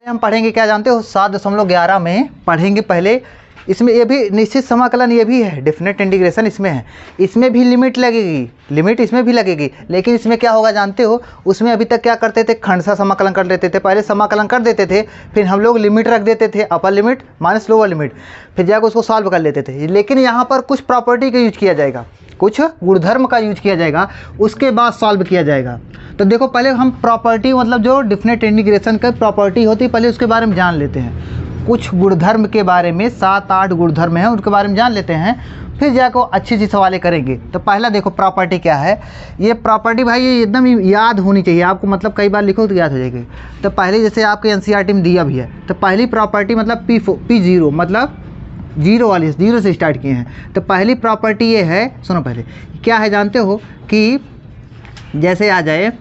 हम पढ़ेंगे क्या जानते हो 7.11 में पढ़ेंगे पहले। इसमें ये भी निश्चित समाकलन ये भी है, डेफिनेट इंटीग्रेशन इसमें है, इसमें भी लिमिट लगेगी, लिमिट इसमें भी लगेगी। लेकिन इसमें क्या होगा जानते हो, उसमें अभी तक क्या करते थे, खंडसा समाकलन कर लेते थे, पहले समाकलन कर देते थे, फिर हम लोग लिमिट रख देते थे, upper limit minus lower limit, फिर जाकर उसको सॉल्व कर लेते थे। लेकिन यहाँ पर कुछ प्रॉपर्टी का यूज किया जाएगा, कुछ गुणधर्म का यूज किया जाएगा, उसके बाद सॉल्व किया जाएगा। तो देखो पहले हम प्रॉपर्टी मतलब जो डेफिनेट इंटीग्रेशन का प्रॉपर्टी होती है पहले उसके बारे में जान लेते हैं, कुछ गुणधर्म के बारे में 7-8 गुणधर्म हैं उनके बारे में जान लेते हैं, फिर जाकर अच्छी सी सवालें करेंगे। तो पहला देखो प्रॉपर्टी क्या है, ये प्रॉपर्टी भाई ये एकदम याद होनी चाहिए आपको, मतलब कई बार लिखो तो याद हो जाएगी। तो पहले जैसे आपके एनसीईआरटी में दिया भी है, तो पहली प्रॉपर्टी मतलब P0 मतलब जीरो वाली, जीरो से स्टार्ट किए हैं। तो पहली प्रॉपर्टी ये है, सुनो पहले क्या है जानते हो कि जैसे आ जाए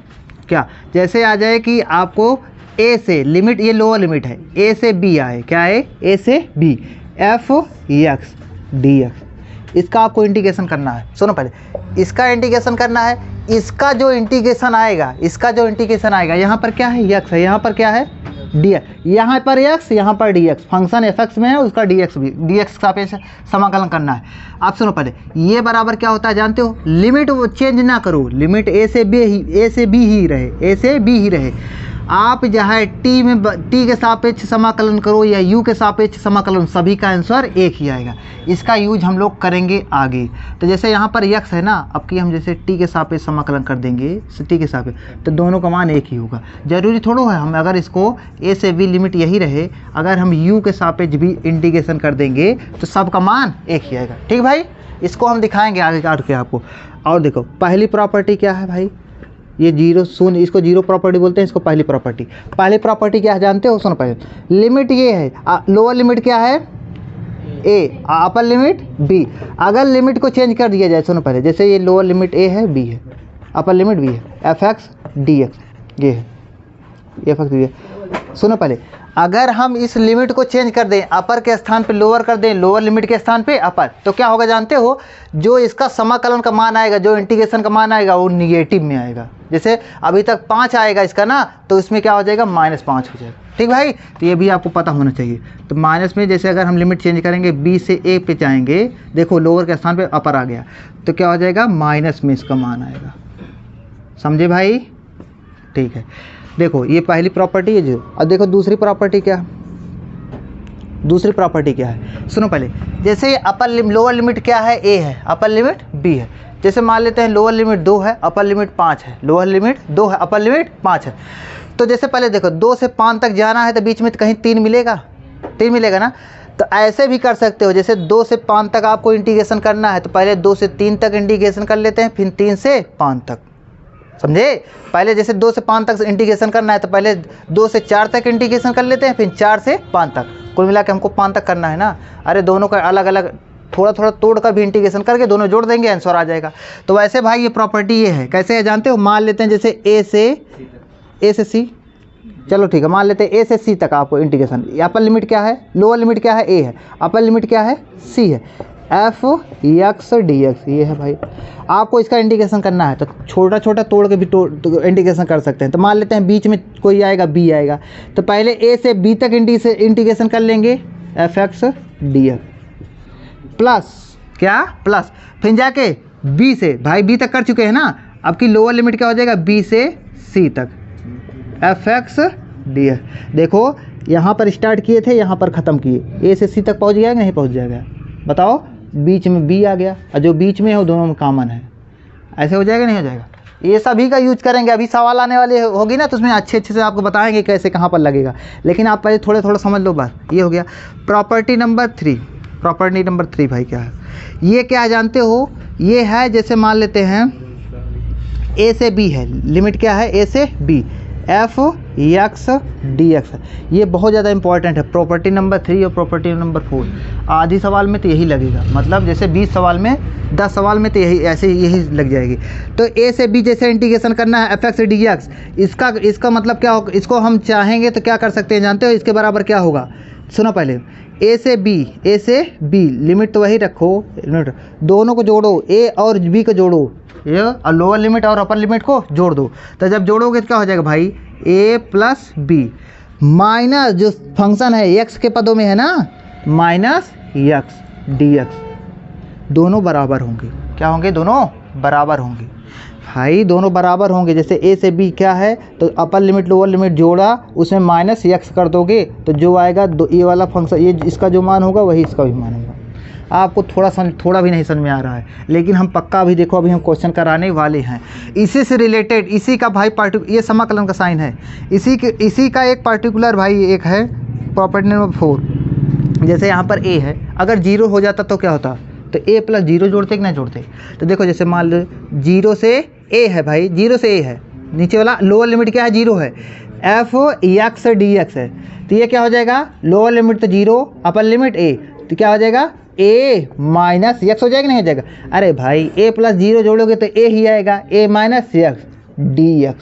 क्या, जैसे आ जाए कि आपको ए से लिमिट, ये लोअर लिमिट है, ए से बी आए, क्या है ए से B, f x d x, इसका आपको इंटीग्रेशन करना है। सुनो पहले इसका इंटीग्रेशन करना है, इसका जो इंटीग्रेशन आएगा, इसका जो इंटीग्रेशन आएगा यहाँ पर क्या है एक्स है, यहाँ पर क्या है डी एक्स, यहाँ पर एक्स यहाँ पर D x, function F x में है उसका डी एक्स भी, डी एक्स का पे समाकलन करना है। आप सुनो पहले ये बराबर क्या होता है जानते हो, लिमिट चेंज ना करो, लिमिट ए से बी ही रहे, ए से बी ही रहे। आप चाहे टी के सापेक्ष समाकलन करो या यू के सापेक्ष समाकलन, सभी का आंसर एक ही आएगा। इसका यूज हम लोग करेंगे आगे। तो जैसे यहाँ पर यक्स है ना, अब कि हम जैसे टी के सापेक्ष समाकलन कर देंगे, टी के सापेक्ष, तो दोनों का मान एक ही होगा। जरूरी थोड़ा है हम अगर इसको ए से बी लिमिट यही रहे, अगर हम यू के सापेक्ष भी इंटीग्रेशन कर देंगे तो सबका मान एक ही आएगा। ठीक भाई, इसको हम दिखाएंगे आगे काट के आपको। और देखो पहली प्रॉपर्टी क्या है भाई, ये जीरो शून्य, इसको जीरो प्रॉपर्टी बोलते हैं, इसको पहली प्रॉपर्टी। पहली प्रॉपर्टी क्या है जानते हो, सुनो पहले लिमिट ये है, लोअर लिमिट क्या है ए, अपर लिमिट बी। अगर लिमिट को चेंज कर दिया जाए, सुनो पहले जैसे ये लोअर लिमिट ए है, बी है, अपर लिमिट बी है, एफ एक्स डी एक्स ये है, एफ एक्स डी एक्स। सुनो पहले अगर हम इस लिमिट को चेंज कर दें, अपर के स्थान पे लोअर कर दें, लोअर लिमिट के स्थान पे अपर, तो क्या होगा जानते हो, जो इसका समाकलन का मान आएगा, जो इंटीग्रेशन का मान आएगा वो निगेटिव में आएगा। जैसे अभी तक 5 आएगा इसका ना, तो इसमें क्या हो जाएगा -5 हो जाएगा। ठीक भाई, तो ये भी आपको पता होना चाहिए। तो माइनस में जैसे अगर हम लिमिट चेंज करेंगे, बी से ए पे जाएंगे, देखो लोअर के स्थान पे अपर आ गया, तो क्या हो जाएगा माइनस में इसका मान आएगा। समझे भाई, ठीक है। देखो ये पहली प्रॉपर्टी है जो, अब देखो दूसरी प्रॉपर्टी क्या, दूसरी प्रॉपर्टी क्या है, सुनो पहले जैसे अपर लोअर लिमिट क्या है ए है, अपर लिमिट बी है। जैसे मान लेते हैं लोअर लिमिट 2 है, अपर लिमिट 5 है, लोअर लिमिट 2 है, अपर लिमिट 5 है। तो जैसे पहले देखो 2 से 5 तक जाना है तो बीच में तो कहीं 3 मिलेगा, 3 मिलेगा ना। तो ऐसे भी कर सकते हो, जैसे 2 से 5 तक आपको इंटीग्रेशन करना है तो पहले 2 से 3 तक इंटीग्रेशन कर लेते हैं, फिर 3 से 5 तक। समझे, पहले जैसे 2 से 5 तक इंटीग्रेशन करना है तो पहले 2 से 4 तक इंटीग्रेशन कर लेते हैं, फिर 4 से 5 तक, कुल मिला के हमको 5 तक करना है ना। अरे दोनों का अलग अलग थोड़ा थोड़ा तोड़ कर भी इंटीग्रेशन करके दोनों जोड़ देंगे, आंसर आ जाएगा। तो वैसे भाई ये प्रॉपर्टी ये है, कैसे है जानते हो, मान लेते हैं जैसे ए से सी, चलो ठीक है, मान लेते हैं ए से सी तक आपको इंटीग्रेशन। अपर लिमिट क्या है, लोअर लिमिट क्या है ए है, अपर लिमिट क्या है सी है, एफ एक्स डी एक्स ये है भाई। आपको इसका इंटीग्रेशन करना है तो छोटा छोटा तोड़ के भी इंटीग्रेशन कर सकते हैं। तो मान लेते हैं बीच में कोई आएगा बी आएगा, तो पहले ए से बी तक इंटीग्रेशन कर लेंगे, F x d x plus क्या, प्लस फिर जाके बी से, भाई बी तक कर चुके हैं ना, अब की लोअर लिमिट क्या हो जाएगा बी से सी तक, एफ एक्स डी एक्स। देखो यहाँ पर स्टार्ट किए थे, यहाँ पर ख़त्म किए, ए से सी तक पहुँच जाएगा नहीं पहुँच जाएगा, बताओ। बीच में बी आ गया और जो बीच में है वो दोनों में कॉमन है, ऐसे हो जाएगा नहीं हो जाएगा। ये सभी का यूज करेंगे, अभी सवाल आने वाले होगी ना तो उसमें अच्छे से आपको बताएंगे कैसे कहाँ पर लगेगा, लेकिन आप पहले थोड़ा थोड़ा समझ लो बस। ये हो गया प्रॉपर्टी नंबर 3। प्रॉपर्टी नंबर 3 भाई क्या है, ये क्या है जानते हो, ये है जैसे मान लेते हैं ए से बी है, लिमिट क्या है ए से B, f x d x. ये बहुत ज़्यादा इंपॉर्टेंट है, प्रॉपर्टी नंबर 3 और प्रॉपर्टी नंबर 4। आधी सवाल में तो यही लगेगा, मतलब जैसे 20 सवाल में 10 सवाल में तो यही लग जाएगी। तो ए से बी जैसे इंटीग्रेशन करना है, एफ एक्स डी एक्स, इसका मतलब क्या होगा, इसको हम चाहेंगे तो क्या कर सकते हैं जानते हो, इसके बराबर क्या होगा, सुनो पहले ए से बी लिमिट तो वही रखो, दोनों को जोड़ो, ए और बी को जोड़ो, ये और लोअर लिमिट और अपर लिमिट को जोड़ दो। तो जब जोड़ोगे तो क्या हो जाएगा भाई, ए प्लस बी माइनस जो फंक्शन है एक्स के पदों में है ना, माइनस एक्स dx, दोनों बराबर होंगे। क्या होंगे? दोनों बराबर होंगे भाई, दोनों बराबर होंगे। जैसे a से b क्या है, तो अपर लिमिट लोअर लिमिट जोड़ा, उसमें माइनस एक्स कर दोगे तो जो आएगा ये वाला फंक्शन, ये इसका जो मान होगा वही इसका भी मान होगा। आपको थोड़ा भी नहीं समझ में आ रहा है, लेकिन हम पक्का अभी देखो, अभी हम क्वेश्चन कराने वाले हैं इसी से रिलेटेड। इसी का भाई ये समाकलन का साइन है, इसी का एक पार्टिकुलर भाई एक है प्रॉपर्टी नंबर 4। जैसे यहाँ पर a है, अगर 0 हो जाता तो क्या होता, तो a प्लस 0 जोड़ते कि ना जोड़ते। तो देखो जैसे मान लो 0 से a है भाई, 0 से a है, नीचे वाला लोअर लिमिट क्या है, 0 है, f x dx है, तो ये क्या हो जाएगा, लोअर लिमिट तो 0, अपर लिमिट a, तो क्या हो जाएगा a माइनस एक्स हो जाएगा नहीं हो जाएगा। अरे भाई a प्लस 0 जोड़ोगे तो a ही आएगा, a माइनस एक्स dx,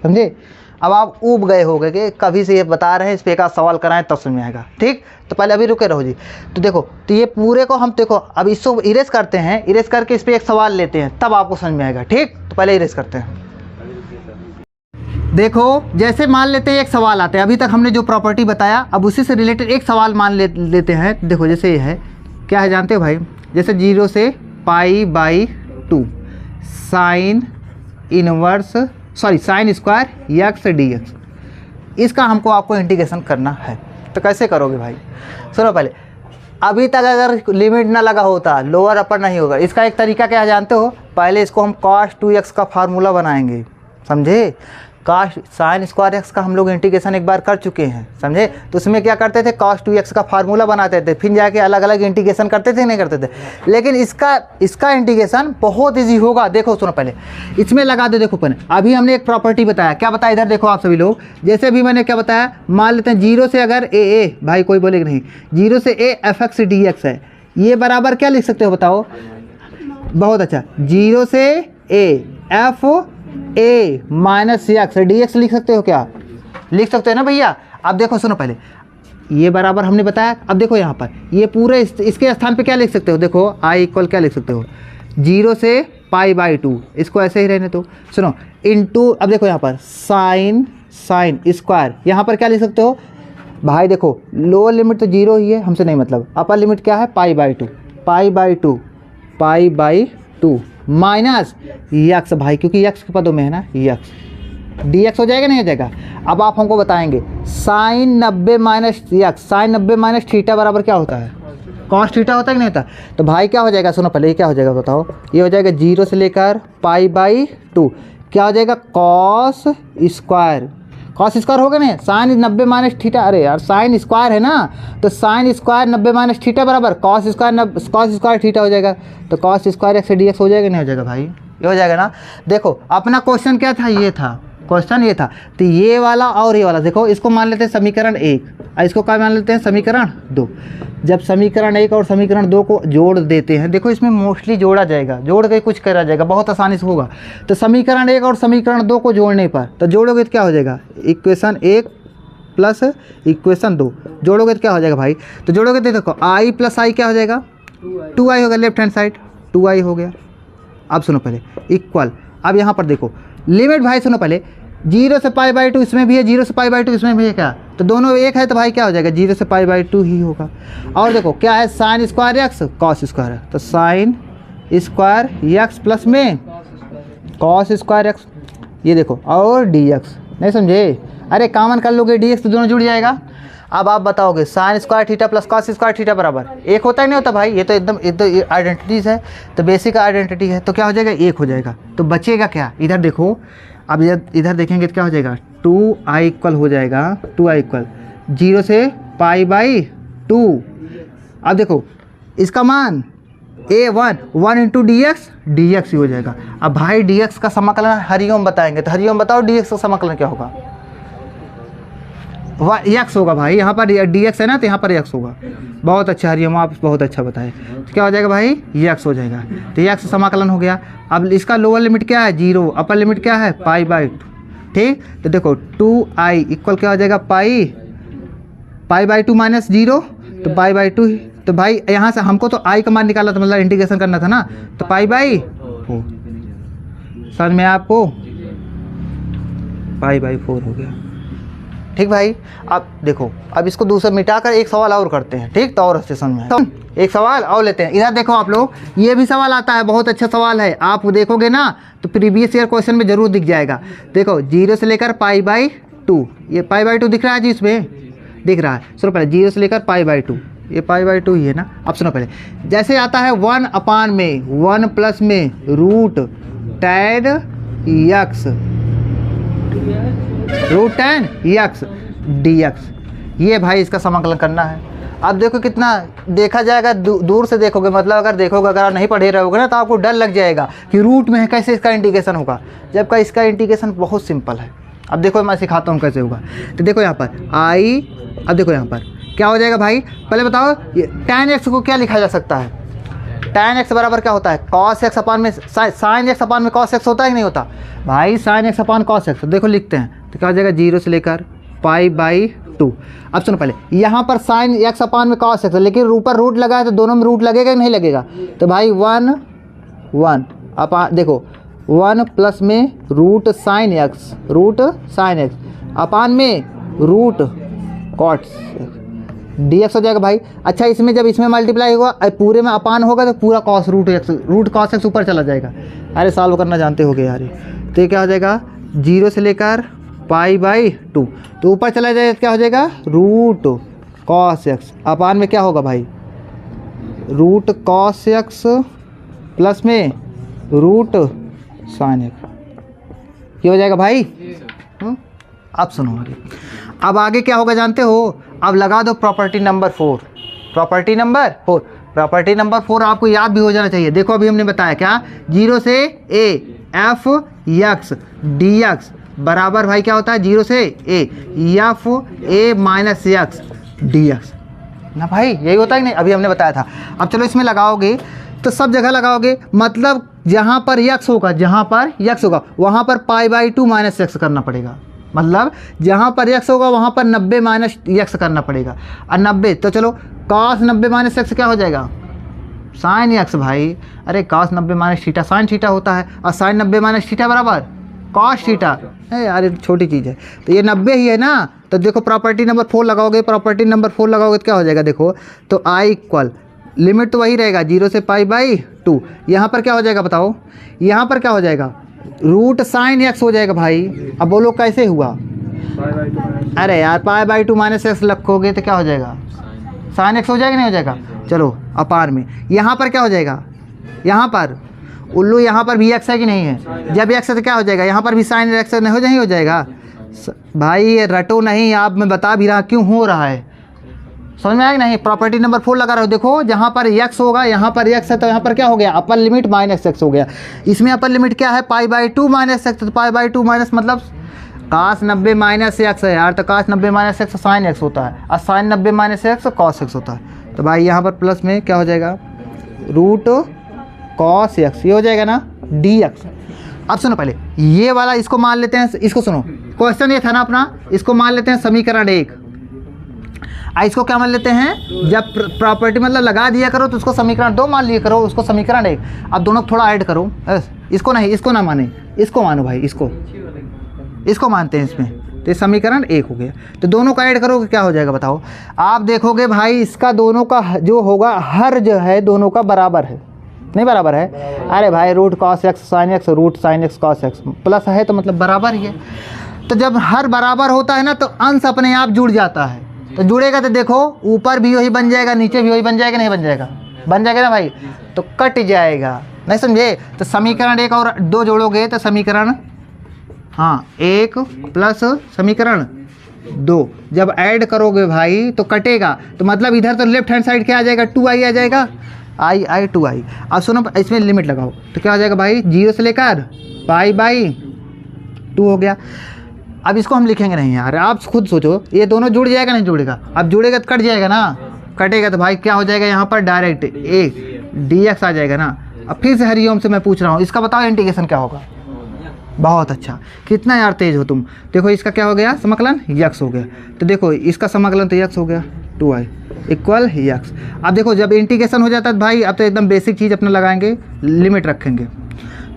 समझे। अब आप ऊब गए होगे कि कभी से ये बता रहे हैं, इस पे एक सवाल कराएं तब समझ में आएगा, ठीक। तो पहले अभी रुके रहो जी। तो देखो, तो ये पूरे को हम देखो अब इसको इरेज करते हैं, इरेज करके इस पे एक सवाल लेते हैं, तब आपको समझ में आएगा, ठीक। तो पहले इरेज करते हैं। देखो जैसे मान लेते हैं एक सवाल आता है, अभी तक हमने जो प्रॉपर्टी बताया, अब उसी से रिलेटेड एक सवाल मान लेते हैं। देखो जैसे ये है, क्या है जानते हो भाई, जैसे 0 से π/2 साइन स्क्वायर एक्स dx, इसका हमको आपको इंटीग्रेशन करना है। तो कैसे करोगे भाई, सुनो पहले। अभी तक अगर लिमिट ना लगा होता, लोअर अपर नहीं होगा, इसका एक तरीका क्या जानते हो, पहले इसको हम cos 2x का फार्मूला बनाएंगे, समझे। cos साइन स्क्वायर एक्स का हम लोग इंटीग्रेशन एक बार कर चुके हैं, समझे। तो उसमें क्या करते थे, cos 2x का फार्मूला बनाते थे, फिर जाके अलग अलग इंटीग्रेशन करते थे नहीं करते थे। लेकिन इसका इंटीग्रेशन बहुत ईजी होगा। देखो सुनो पहले, इसमें लगा दो। देखो पहले अभी हमने एक प्रॉपर्टी बताया, क्या बताया, इधर देखो आप सभी लोग। जैसे अभी मैंने क्या बताया, मान लेते हैं 0 से अगर a भाई कोई बोलेगा नहीं, 0 से a fx dx है, ये बराबर क्या लिख सकते हो बताओ। बहुत अच्छा, 0 से a f a minus x dx लिख सकते हो, क्या लिख सकते हो ना भैया। अब देखो सुनो पहले, ये बराबर हमने बताया। अब देखो यहाँ पर ये पूरे इसके स्थान पे क्या लिख सकते हो, देखो i इक्वल क्या लिख सकते हो, 0 से π/2, इसको ऐसे ही रहने दो। सुनो इनटू, अब देखो यहाँ पर साइन स्क्वायर, यहाँ पर क्या लिख सकते हो भाई, देखो लोअर लिमिट तो 0 ही है, हमसे नहीं मतलब, अपर लिमिट क्या है π/2 माइनस एक्स भाई, क्योंकि एक्स के पदों में है ना, एक्स dx हो जाएगा नहीं हो जाएगा। अब आप हमको बताएंगे sine 90 minus x, sine 90 minus theta बराबर क्या होता है, कॉस थीटा होता है कि नहीं होता। तो भाई क्या हो जाएगा, सुनो पहले ये क्या हो जाएगा बताओ, ये हो जाएगा 0 से लेकर π/2, क्या हो जाएगा कॉस स्क्वायर होगा नहीं, साइन 90 माइनस थीटा, अरे यार साइन स्क्वायर है ना, तो साइन स्क्वायर 90 माइनस थीटा बराबर कॉस स्क्वायर थीटा हो जाएगा। तो कॉस स्क्वायर एक्स dx हो जाएगा नहीं हो जाएगा भाई, ये हो जाएगा ना। देखो अपना क्वेश्चन क्या था, ये था क्वेश्चन, ये था। तो ये वाला और ये वाला, देखो इसको मान लेते हैं समीकरण 1, इसको क्या मान लेते हैं समीकरण 2। जब समीकरण 1 और समीकरण 2 को जोड़ देते हैं, देखो इसमें मोस्टली जोड़ा जाएगा, जोड़ के कुछ करा जाएगा, बहुत आसानी से होगा। तो समीकरण 1 और समीकरण 2 को जोड़ने पर, तो जोड़ोगे तो क्या हो जाएगा, इक्वेशन 1 प्लस इक्वेशन 2 जोड़ोगे तो क्या हो जाएगा भाई। तो जोड़ोगे तो देखो i प्लस आई क्या हो जाएगा, 2i होगा, लेफ्ट हैंड साइड 2i हो गया। अब सुनो पहले इक्वल, अब यहाँ पर देखो लिमिट भाई, सुनो पहले 0 से π/2 इसमें भी है, 0 से π/2 इसमें भी है, क्या तो दोनों एक है, तो भाई क्या हो जाएगा 0 से π/2 ही होगा। और देखो क्या है, sine square x cos square है, तो साइन स्क्वायर एक्स प्लस में कॉस स्क्वायर एक्स, ये देखो और dx, नहीं समझे, अरे कॉमन कर लोगे dx तो दोनों जुड़ जाएगा। अब आप बताओगे sine square theta plus cos square theta बराबर एक होता है नहीं होता भाई, ये तो एकदम आइडेंटिटीज है, तो बेसिक आइडेंटिटी है, तो क्या हो जाएगा एक हो जाएगा। तो बचेगा क्या, इधर देखो, अब इधर देखेंगे तो क्या हो जाएगा 2i इक्वल हो जाएगा, 2i इक्वल 0 से π/2। अब देखो इसका मान a1 इंटू dx ही हो जाएगा। अब भाई dx का समाकलन हरिओम बताएंगे, तो हरिओम बताओ dx का समाकलन क्या होगा, x होगा भाई, यहाँ पर dx है ना, तो यहाँ पर x होगा। बहुत अच्छा हरिओम, आप बहुत अच्छा बताए। तो क्या हो जाएगा भाई, x हो जाएगा, तो x समाकलन हो गया। अब इसका लोअर लिमिट क्या है 0, अपर लिमिट क्या है π/2, ठीक। तो देखो 2i इक्वल क्या हो जाएगा π/2 माइनस 0, तो π/2। तो भाई यहाँ से हमको तो i का मान निकाला था, मतलब इंटीग्रेशन करना था ना, तो π/4 समझ में आपको, π/4 हो गया, ठीक भाई। अब देखो, अब इसको दूसरा मिटाकर एक सवाल और करते हैं, ठीक, तो और स्टेशन में तो एक सवाल और लेते हैं। इधर देखो आप लोग, ये भी सवाल आता है, बहुत अच्छा सवाल है, आप देखोगे ना तो प्रीवियस ईयर क्वेश्चन में जरूर दिख जाएगा। देखो 0 से लेकर π/2, ये π/2 दिख रहा है जी, इसमें दिख रहा है। सुनो पहले, 0 से लेकर π/2, ये π/2 ही है ना। अब सुनो पहले, जैसे आता है 1/, 1 प्लस में रूट tan x dx, ये भाई इसका समाकलन करना है। अब देखो कितना देखा जाएगा, दूर से देखोगे, मतलब अगर देखोगे, अगर आप नहीं पढ़े रहोगे ना तो आपको डर लग जाएगा कि रूट में है, कैसे इसका इंटीग्रेशन होगा, जबकि इसका इंटीग्रेशन बहुत सिंपल है। अब देखो मैं सिखाता हूँ कैसे होगा। तो देखो यहाँ पर अब देखो यहाँ पर क्या हो जाएगा भाई, पहले बताओ ये tan x को क्या लिखा जा सकता है। tan x बराबर क्या होता है, cos x अपान में sin x अपान में cos x होता है कि नहीं होता भाई, sin x अपान cos x। देखो लिखते हैं तो क्या हो जाएगा, 0 से लेकर π/2। अब सुनो पहले, यहाँ पर sin x अपान में cos x है, लेकिन ऊपर रूट लगा है तो दोनों में रूट लगेगा कि नहीं लगेगा। तो भाई 1 अपान, देखो 1 प्लस में रूट sin x अपान में रूट cot dx हो जाएगा भाई। अच्छा, इसमें जब इसमें मल्टीप्लाई होगा, पूरे में अपान होगा तो पूरा cos रूट cos x ऊपर चला जाएगा। अरे सॉल्व करना जानते होगे यार। तो ये क्या हो जाएगा, 0 से लेकर π/2, तो ऊपर चला जाएगा, क्या हो जाएगा, रूट cos x अपान में क्या होगा भाई, रूट cos x प्लस में रूट sin x, ये हो जाएगा भाई। अब सुनो आगे, अब आगे क्या होगा जानते हो, अब लगा दो प्रॉपर्टी नंबर 4। प्रॉपर्टी नंबर 4 आपको याद भी हो जाना चाहिए। देखो अभी हमने बताया क्या, 0 से a f x dx बराबर भाई क्या होता है, 0 से a f a minus x dx ना भाई, यही होता है कि नहीं, अभी हमने बताया था। अब चलो इसमें लगाओगे तो सब जगह लगाओगे, मतलब जहाँ पर x होगा वहाँ पर π/2 माइनस x करना पड़ेगा, मतलब जहाँ पर x होगा वहाँ पर 90 माइनस x करना पड़ेगा। और 90 तो चलो cos 90 माइनस x क्या हो जाएगा, sin x भाई। अरे cos 90 minus theta sin theta होता है, और sin 90 माइनस थीटा बराबर cos थीटा है यार, छोटी चीज़ है। तो ये 90 ही है ना। तो देखो प्रॉपर्टी नंबर 4 लगाओगे, तो क्या हो जाएगा, देखो तो i इक्वल, लिमिट तो वही रहेगा 0 से π/2। यहाँ पर क्या हो जाएगा बताओ, यहाँ पर क्या हो जाएगा, रूट sin x हो जाएगा भाई। अब बोलो कैसे हुआ, अरे यार π/2 माइनस x रखोगे तो क्या हो जाएगा, sin x हो जाएगा नहीं हो जाएगा। चलो अपार में यहाँ पर क्या हो जाएगा, यहाँ पर उल्लू, यहाँ पर भी x है कि नहीं है, जब x है तो क्या हो जाएगा, यहाँ पर भी sin x नहीं हो जाएगा भाई। ये रटो नहीं, आप मैं बता भी रहा क्यों हो रहा है, समझ में आया कि नहीं। प्रॉपर्टी नंबर 4 लगा रहा हो, देखो जहाँ पर x होगा, यहाँ पर x है तो यहाँ पर क्या हो गया, अपर लिमिट माइनस x हो गया। इसमें अपर लिमिट क्या है, π/2 माइनस x, तो π/2 माइनस मतलब cos 90 माइनस x है यार, तो cos 90 minus x sin x होता है, और sin 90 minus x cos x होता है। तो भाई यहाँ पर प्लस में क्या हो जाएगा, रूट cos x, ये हो जाएगा ना dx। अब सुनो पहले ये वाला, इसको मान लेते हैं, इसको सुनो, क्वेश्चन ये था ना अपना, इसको मान लेते हैं समीकरण 1। इसको क्या मान लेते हैं, जब प्रॉपर्टी मतलब लगा दिया करो तो उसको समीकरण 2 मान लिया करो, उसको समीकरण 1। अब दोनों को थोड़ा ऐड करो, इसको नहीं, इसको ना माने, इसको मानो भाई, इसको मानते हैं इसमें, तो समीकरण 1 हो गया। तो दोनों का ऐड करोगे क्या हो जाएगा बताओ। आप देखोगे भाई इसका दोनों का जो होगा, हर जो है दोनों का बराबर है, नहीं बराबर है, अरे भाई root cos x sin x root sin x cos x plus है तो मतलब बराबर ही है। तो जब हर बराबर होता है ना तो अंश अपने आप जुड़ जाता है, तो जुड़ेगा तो देखो ऊपर भी वही बन जाएगा, नीचे भी वही बन जाएगा, नहीं बन जाएगा, बन जाएगा ना भाई, तो कट जाएगा, नहीं समझे। तो समीकरण 1 और 2 जोड़ोगे तो समीकरण 1 प्लस समीकरण 2 जब ऐड करोगे भाई तो कटेगा, तो मतलब इधर तो लेफ्ट हैंड साइड क्या आ जाएगा, 2i आ जाएगा, i 2i। अब सुनो इसमें लिमिट लगाओ तो क्या हो जाएगा भाई, 0 से लेकर π/2 हो गया। अब इसको हम लिखेंगे नहीं यार, आप खुद सोचो, ये दोनों जुड़ जाएगा नहीं जुड़ेगा, अब जुड़ेगा तो कट जाएगा ना, कटेगा तो भाई क्या हो जाएगा, यहाँ पर डायरेक्ट a dx आ जाएगा ना। अब फिर से हरिओम से मैं पूछ रहा हूँ, इसका बताओ इंटीग्रेशन क्या होगा। बहुत अच्छा, कितना यार तेज हो तुम। देखो इसका क्या हो गया, समाकलन x हो गया, तो देखो इसका समाकलन तो x हो गया, 2i इक्वल x। अब देखो जब इंटीग्रेशन हो जाता है भाई, अब तो एकदम बेसिक चीज़ अपना लगाएंगे, लिमिट रखेंगे,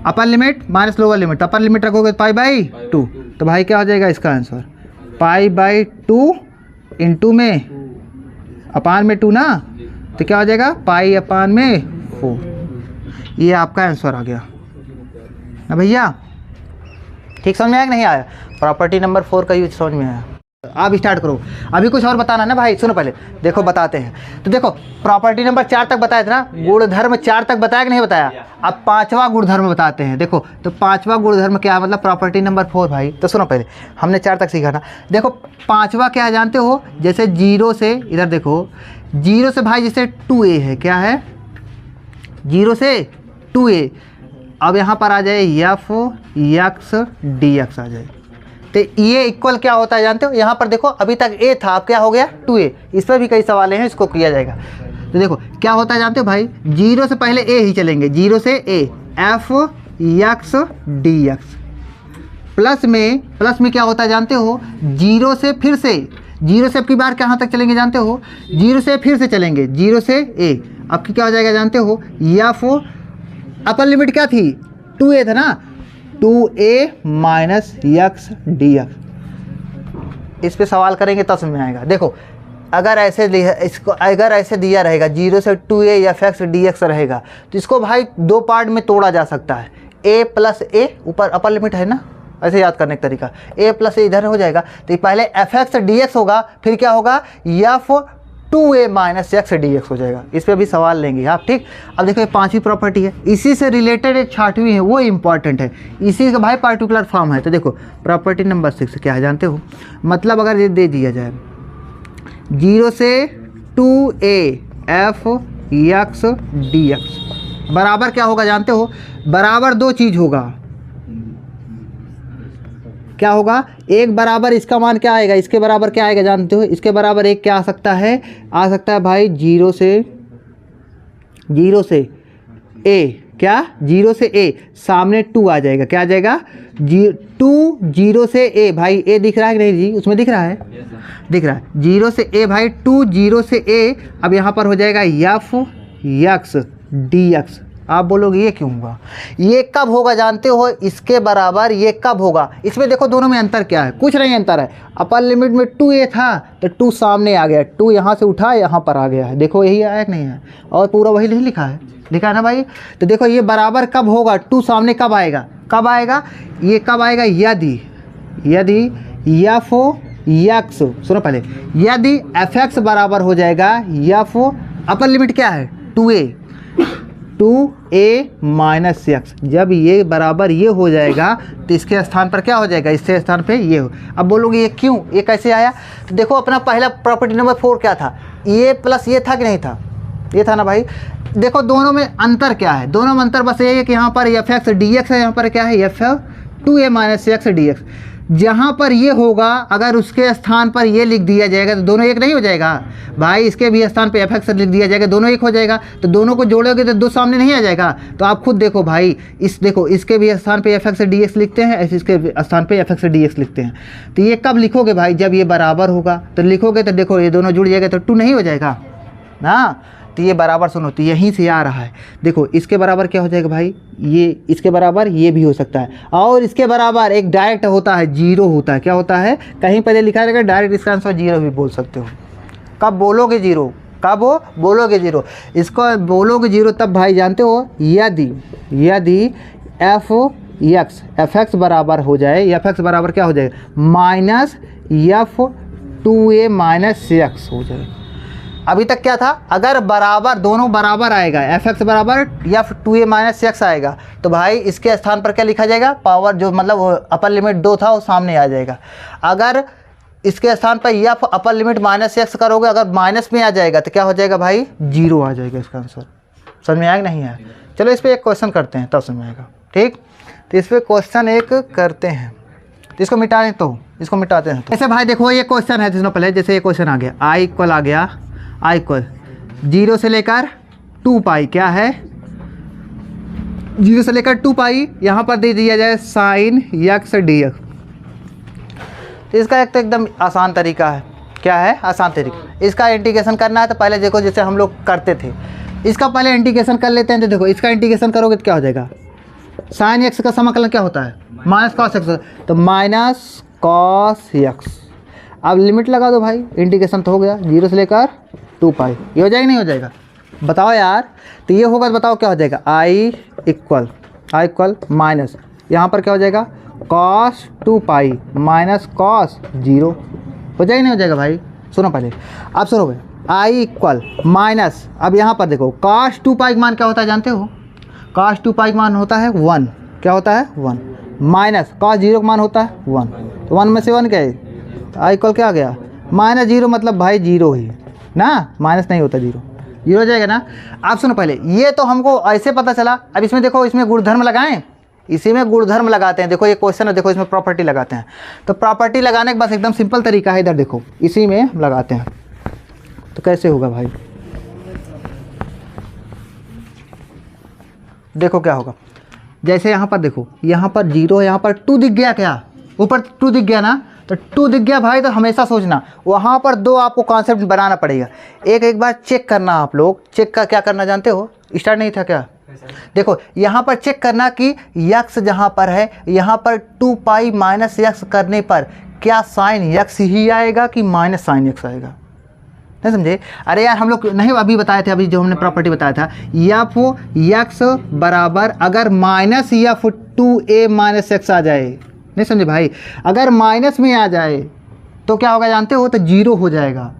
upper limit minus lower limit, upper limit रखोगे π/2, तो भाई क्या हो जाएगा इसका आंसर पाई बाई 2 इंटू में अपान में 2 ना, तो क्या हो जाएगा पाई अपान में 4। ये आपका आंसर आ गया ना भैया। ठीक समझ में आया कि नहीं आया? प्रॉपर्टी नंबर 4 का यूज समझ में आया? आप स्टार्ट करो। अभी कुछ और बताना ना भाई, सुनो पहले देखो बताते हैं। तो देखो प्रॉपर्टी नंबर 4 तक बताया था ना, गुणधर्म 4 तक बताया कि नहीं बताया? अब 5वां गुणधर्म बताते हैं। देखो तो 5वां गुणधर्म क्या है, मतलब प्रॉपर्टी नंबर 4 भाई। तो सुनो पहले, हमने 4 तक सीखा ना। देखो 5वां क्या है जानते हो? जैसे 0 से, इधर देखो 0 से भाई जैसे 2a है, क्या है 0 से 2a। अब यहाँ पर आ जाए f x dx आ जाए, तो ये इक्वल क्या होता है जानते हो? यहाँ पर देखो अभी तक a था, अब क्या हो गया 2a। इस पर भी कई सवाल हैं, इसको किया जाएगा। तो देखो क्या होता है जानते हो भाई, 0 से पहले a ही चलेंगे, 0 से a f x dx। Plus में क्या होता है जानते हो? 0 से फिर से, 0 से अब की बार कहाँ तक चलेंगे जानते हो? 0 से फिर से चलेंगे, 0 से a। अब क्या हो जाएगा जानते हो? f अपर लिमिट क्या थी? 2a था ना, 2a माइनस x dx। इस पे सवाल करेंगे तब समझ में आएगा। देखो अगर ऐसे इसको अगर ऐसे दिया रहेगा 0 से 2a f x dx रहेगा, तो इसको भाई 2 पार्ट में तोड़ा जा सकता है। a प्लस a, ऊपर अपर लिमिट है ना, ऐसे याद करने का तरीका, a प्लस a इधर हो जाएगा, तो पहले f x dx होगा, फिर क्या होगा f 2a minus x dx हो जाएगा। इस पर भी सवाल लेंगे आप, ठीक। अब देखो ये 5वीं प्रॉपर्टी है, इसी से रिलेटेड एक 6वीं है, वो इंपॉर्टेंट है, इसी का भाई पार्टिकुलर फॉर्म है। तो देखो प्रॉपर्टी नंबर 6 क्या है जानते हो? मतलब अगर ये दे दिया जाए 0 से 2a f x dx बराबर क्या होगा जानते हो? बराबर 2 चीज़ होगा। क्या होगा? एक बराबर इसका मान क्या आएगा, इसके बराबर क्या आएगा जानते हो? इसके बराबर एक क्या आ सकता है? आ सकता है भाई 0 से a, क्या 0 से a सामने 2 आ जाएगा, क्या आ जाएगा 2 0 से a। भाई a दिख रहा है कि नहीं जी? उसमें दिख रहा है, दिख रहा है 0 से a भाई 2 0 से a। अब यहाँ पर हो जाएगा f x dx। आप बोलोगे ये क्यों होगा? ये कब होगा जानते हो? इसके बराबर ये कब होगा? इसमें देखो दोनों में अंतर क्या है? कुछ नहीं अंतर है। अपर लिमिट में 2a था तो 2 सामने आ गया, 2 यहाँ से उठा यहाँ पर आ गया है, देखो यही आया कि नहीं है? और पूरा वही नहीं लिखा है, लिखा है ना भाई? तो देखो ये बराबर कब होगा? 2 सामने कब आएगा? कब आएगा ये? कब आएगा? यदि f x, सुनो पहले, यदि f x बराबर हो जाएगा f, अपर लिमिट क्या है 2a माइनस x। जब ये बराबर ये हो जाएगा तो इसके स्थान पर क्या हो जाएगा? इसके स्थान पे ये हो। अब बोलोगे ये क्यों, ये कैसे आया? तो देखो अपना पहला प्रॉपर्टी नंबर 4 क्या था? ये प्लस ये था कि नहीं था? ये था ना भाई। देखो दोनों में अंतर क्या है? दोनों में अंतर बस ये है कि यहाँ पर f x dx है, यहाँ पर क्या है f 2a minus x dx। जहाँ पर ये होगा अगर उसके स्थान पर ये लिख दिया जाएगा तो दोनों एक नहीं हो जाएगा भाई? इसके भी स्थान पे f x लिख दिया जाएगा, दोनों एक हो जाएगा। तो दोनों को जोड़ोगे तो 2 सामने नहीं आ जाएगा। तो आप खुद देखो भाई, इस देखो इसके भी स्थान पे f x dx लिखते हैं, इसके स्थान पे f x dx लिखते हैं। तो ये कब लिखोगे भाई? जब ये बराबर होगा तो लिखोगे, तो देखो ये दोनों जुड़ जाएगा तो 2 नहीं हो जाएगा ना। तो ये बराबर सुनो, तो यहीं से आ रहा है। देखो इसके बराबर क्या हो जाएगा भाई? ये इसके बराबर ये भी हो सकता है, और इसके बराबर एक डायरेक्ट होता है 0 होता है। क्या होता है? कहीं पहले लिखा रहेगा डायरेक्ट, इसका आंसर 0 भी बोल सकते हो। कब बोलोगे 0? कब हो बोलोगे 0? इसको बोलोगे 0 तब भाई जानते हो, यदि f x बराबर हो जाए, f x बराबर क्या हो जाएगा? Minus f 2a minus x हो जाए। अभी तक क्या था? अगर बराबर, दोनों बराबर आएगा, f x बराबर f 2a माइनस x आएगा, तो भाई इसके स्थान पर क्या लिखा जाएगा? पावर जो मतलब अपर लिमिट 2 था वो सामने आ जाएगा। अगर इसके स्थान पर f upper limit minus x करोगे, अगर माइनस में आ जाएगा तो क्या हो जाएगा भाई? 0 आ जाएगा इसका आंसर। समझ में आएगा नहीं आया? चलो इस पर एक क्वेश्चन करते हैं तब समझ में आएगा, ठीक। तो इस पर क्वेश्चन एक करते हैं, तो इसको मिटाने तो इसको मिटाते हैं। तो ऐसे भाई देखो ये क्वेश्चन है, जिसमें पहले जैसे ये क्वेश्चन आ गया, आई इक्वल आ गया, आई इक्वल 0 से लेकर 2 पाई, क्या है 0 से लेकर 2 पाई, यहाँ पर दे दिया जाए साइन x dx। तो इसका एक तो एकदम आसान तरीका है। क्या है? आसान तरीका। इसका इंटीग्रेशन करना है तो पहले देखो जैसे हम लोग करते थे, इसका पहले इंटीग्रेशन कर लेते हैं। तो देखो इसका इंटीग्रेशन करोगे तो क्या हो जाएगा? साइन x का समाकलन क्या होता है? माइनस कॉस x, तो माइनस कॉस x। अब लिमिट लगा दो भाई, इंटीग्रेशन तो हो गया 0 से लेकर 2 पाई। ये हो जाएगा नहीं हो जाएगा बताओ यार। तो ये होगा तो बताओ क्या हो जाएगा, आई इक्वल माइनस यहाँ पर क्या हो जाएगा कॉस 2 पाई माइनस कॉस 0 हो जाएगा नहीं हो जाएगा भाई। सुनो पहले, अब सुनो भाई, आई इक्वल माइनस, अब यहाँ पर देखो कॉस 2 पाई का मान क्या होता है जानते हो, कॉस 2 पाई का मान होता है 1, क्या होता है 1, माइनस कॉस 0 का मान होता है 1, तो 1 में से 1 क्या है, आई इक्वल क्या आ गया माइनस 0, मतलब भाई 0 ही ना, माइनस नहीं होता 0 हो जाएगा ना। आप सुनो पहले, ये तो हमको ऐसे पता चला। अब इसमें देखो, इसमें गुणधर्म लगाएं, इसी में गुणधर्म लगाते हैं। देखो ये क्वेश्चन है, देखो इसमें प्रॉपर्टी लगाते हैं। तो प्रॉपर्टी लगाने के बस एकदम सिंपल तरीका है, इधर देखो इसी में लगाते हैं। तो कैसे होगा भाई, देखो क्या होगा, जैसे यहाँ पर देखो, यहाँ पर 0 है, यहाँ पर 2 दिख गया, क्या ऊपर 2 दिख गया ना, तो 2 दिख गया भाई, तो हमेशा सोचना वहाँ पर 2 आपको कॉन्सेप्ट बनाना पड़ेगा। एक बार चेक करना, आप लोग चेक का क्या करना जानते हो, स्टार्ट नहीं था क्या, देखो यहाँ पर चेक करना कि यक्स जहाँ पर है, यहाँ पर 2 पाई माइनस यक्स करने पर क्या साइन यक्स ही आएगा कि माइनस साइन यक्स आएगा, नहीं समझे। अरे यार हम लोग नहीं अभी बताए थे, अभी जो हमने प्रॉपर्टी बताया था, एफ यक्स बराबर अगर minus F 2a minus X आ जाए, नहीं समझे भाई, अगर माइनस में आ जाए तो क्या होगा जानते हो, तो 0 हो जाएगा।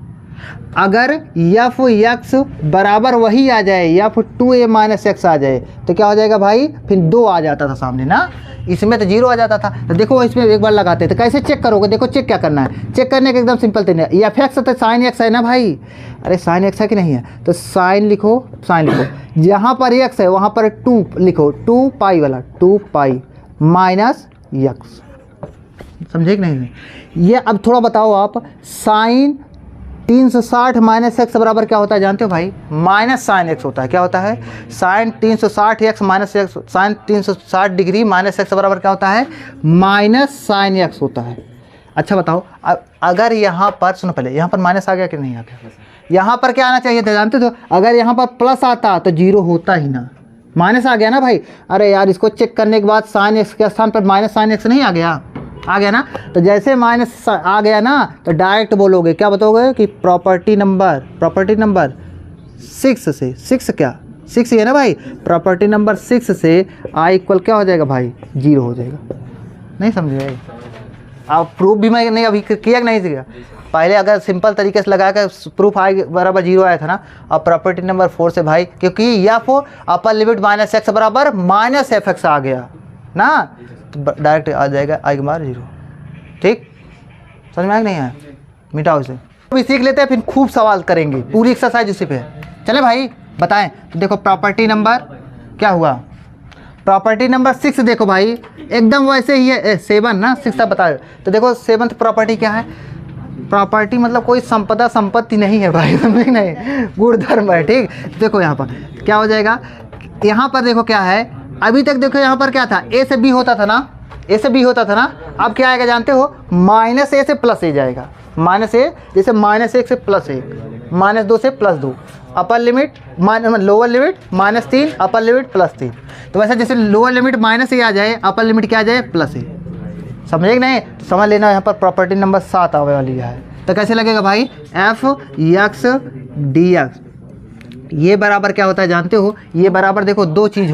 अगर एफ यक्स बराबर वही आ जाए, एफ 2a माइनस एक्स आ जाए, तो क्या हो जाएगा भाई, फिर 2 आ जाता था सामने ना, इसमें तो 0 आ जाता था। तो देखो इसमें एक बार लगाते तो कैसे चेक करोगे, देखो चेक क्या करना है, चेक करने का एकदम सिंपल तरीका, एफ एक्स तो साइन एक्स है ना भाई, अरे साइन एक्स है कि नहीं है, तो साइन लिखो, साइन लिखो, जहाँ पर एक्स है वहाँ पर 2 लिखो, 2 पाई वाला 2 पाई माइनस यक्स, समझे कि नहीं। ये अब थोड़ा बताओ आप, साइन 360 माइनस एक्स बराबर क्या होता है जानते हो भाई, माइनस साइन एक्स होता है, क्या होता है, sine 360 x minus x, sine 360 degree minus x बराबर क्या होता है, माइनस साइन एक्स होता है। अच्छा बताओ, अगर यहाँ पर सुनो पहले, यहाँ पर माइनस आ गया कि नहीं आ गया, यहाँ पर क्या आना चाहिए था जानते हो, अगर यहाँ पर प्लस आता तो 0 होता ही ना, माइनस आ गया ना भाई। अरे यार इसको चेक करने के बाद साइन एक्स के स्थान पर माइनस साइन एक्स नहीं आ गया, आ गया ना, तो जैसे माइनस आ गया ना, तो डायरेक्ट बोलोगे, क्या बताओगे कि प्रॉपर्टी नंबर 6 से, 6 क्या 6 है ना भाई, प्रॉपर्टी नंबर 6 से आई इक्वल क्या हो जाएगा भाई, 0 हो जाएगा, नहीं समझे भाई। आप प्रूफ भी मैं नहीं अभी किया नहीं किया, पहले अगर सिंपल तरीके से लगा कर प्रूफ आई बराबर 0 आया था ना, अब प्रॉपर्टी नंबर 4 से भाई, क्योंकि F upper limit minus x बराबर माइनस एफ एक्स आ गया ना, तो डायरेक्ट आ जाएगा आई के बार 0, ठीक, समझ में आया नहीं आया, मिटाओ इसे। अभी सीख लेते हैं, फिर खूब सवाल करेंगे, पूरी एक्सरसाइज उसी पे है। चले भाई बताएं, तो देखो प्रॉपर्टी नंबर क्या हुआ, प्रॉपर्टी नंबर 6 देखो भाई, एकदम वैसे ही है, 7 ना 6 तक बताओ। तो देखो 7th प्रॉपर्टी क्या है, प्रॉपर्टी मतलब कोई संपत्ति नहीं है भाई, समझे नहीं, गुणधर्म है, ठीक। देखो यहाँ पर क्या हो जाएगा, यहाँ पर देखो क्या है, अभी तक देखो यहाँ पर क्या था, ए से बी होता था ना, ए से बी होता था ना, अब क्या आएगा जानते हो, माइनस ए से प्लस ए जाएगा, माइनस ए, जैसे माइनस 1 से प्लस 1, माइनस 2 से plus 2, upper limit lower limit -3, upper limit +3। तो वैसे जैसे लोअर लिमिट माइनस ए आ जाए, अपर लिमिट क्या आ जाए प्लस ए, समझे कि नहीं, तो समझ लेना यहाँ पर प्रॉपर्टी नंबर 7 आने वाली है। तो कैसे लगेगा भाई, एफ एक्स डी एक्स, ये बराबर क्या होता है जानते हो, ये बराबर देखो दो चीज़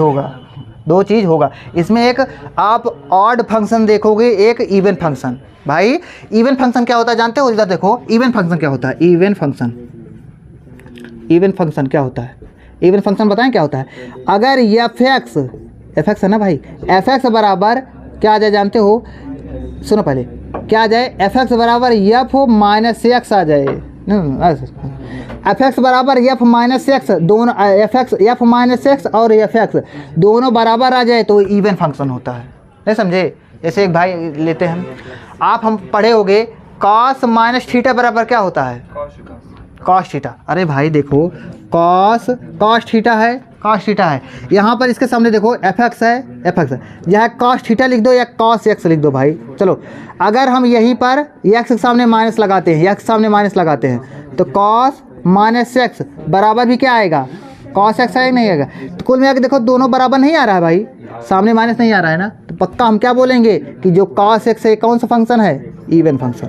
होगा, इसमें एक आप ऑड फंक्शन देखोगे, एक इवन फंक्शन। भाई इवन फंक्शन क्या होता है जानते हो, इधर देखो इवन फंक्शन क्या होता है, इवन फंक्शन क्या होता है, इवन फंक्शन बताएं क्या होता है, अगर एफ एक्स है ना भाई, एफ एक्स बराबर क्या आ जाए जानते हो, सुनो पहले क्या आ जाए, एफ एक्स बराबर एफ माइनस एक्स आ जाए, एफ एक्स बराबर एफ माइनस एक्स, दोनों एफ माइनस एक्स और एफ एक्स दोनों बराबर आ जाए तो इवन फंक्शन होता है, नहीं समझे। जैसे एक भाई लेते हैं हम पढ़े होगे, कॉस माइनस थीटा बराबर क्या होता है, कॉस थीटा। अरे भाई देखो कॉस थीटा है, यहाँ पर इसके सामने देखो एफ एक्स है, यहाँ कॉस थीटा लिख दो या कॉस एक्स लिख दो भाई। चलो अगर हम यहीं पर एक्स के सामने माइनस लगाते हैं, तो कॉस माइनस एक्स बराबर भी क्या आएगा, कॉस एक्स आएगा नहीं आएगा। तो कुल मिला के देखो दोनों बराबर नहीं आ रहा है भाई, सामने माइनस नहीं आ रहा है ना, तो पक्का हम क्या बोलेंगे कि जो कॉस एक्स है कौन सा फंक्शन है, इवन फंक्शन।